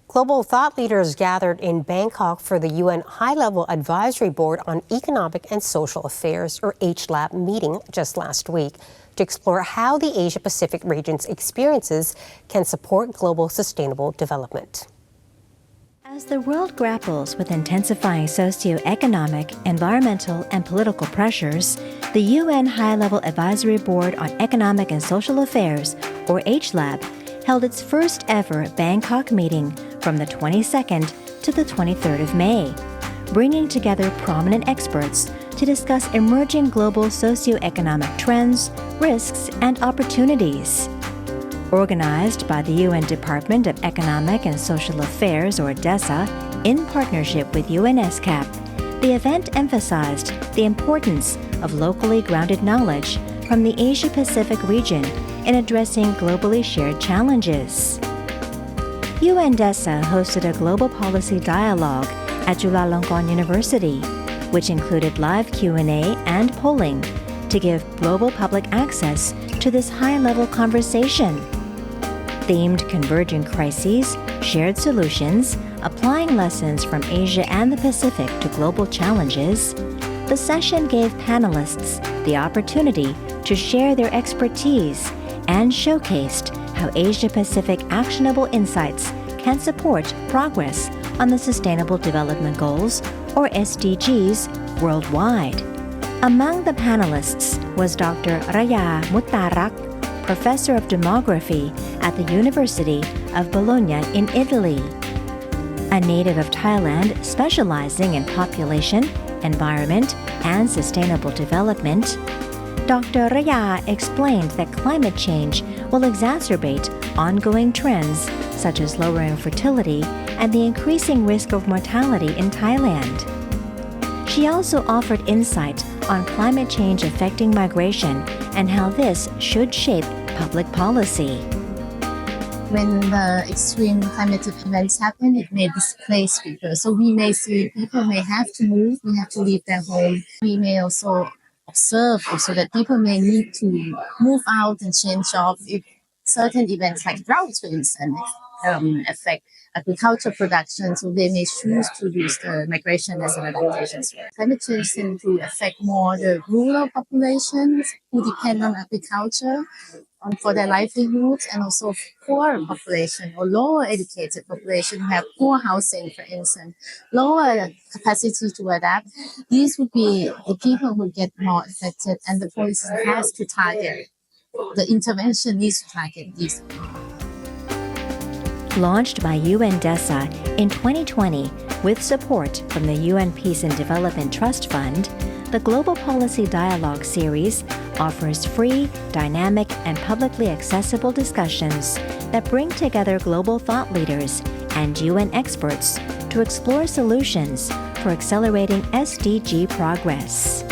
Global thought leaders gathered in Bangkok for the UN High-Level Advisory Board on Economic and Social Affairs, or HLAB, meeting just last week to explore how the Asia-Pacific region's experiences can support global sustainable development. As the world grapples with intensifying socio-economic, environmental, and political pressures, the UN High-Level Advisory Board on Economic and Social Affairs, or HLAB, held its first ever Bangkok meeting from the 22nd to the 23rd of May, bringing together prominent experts to discuss emerging global socioeconomic trends, risks, and opportunities. Organized by the UN Department of Economic and Social Affairs, or DESA, in partnership with UNESCAP, the event emphasized the importance of locally grounded knowledge from the Asia-Pacific region in addressing globally shared challenges. UNDESA hosted a global policy dialogue at Chulalongkorn University, which included live Q&A and polling to give global public access to this high-level conversation. Themed Converging Crises, Shared Solutions, Applying Lessons from Asia and the Pacific to Global Challenges, the session gave panelists the opportunity to share their expertise and showcased how Asia-Pacific actionable insights can support progress on the Sustainable Development Goals, or SDGs, worldwide. Among the panelists was Dr. Raya Muttarak, Professor of Demography at the University of Bologna in Italy. A native of Thailand specializing in population, environment, and sustainable development, Dr. Raya explained that climate change will exacerbate ongoing trends such as lowering fertility and the increasing risk of mortality in Thailand. She also offered insight on climate change affecting migration and how this should shape public policy. When the extreme climatic events happen, it may displace people. So we may see people may have to move, we have to leave their home. We may also observe also that people may need to move out and change jobs if certain events like droughts, for instance, affect agricultural production, so they may choose to use the migration as an adaptation. Climate change tends to affect more the rural populations who depend on agriculture for their livelihoods, and also poor population or lower educated population who have poor housing, for instance, lower capacity to adapt. These would be the people who get more affected, and the policy has to target, the intervention needs to target these. Launched by UNDESA in 2020 with support from the UN Peace and Development Trust Fund, the Global Policy Dialogue series offers free, dynamic, and publicly accessible discussions that bring together global thought leaders and UN experts to explore solutions for accelerating SDG progress.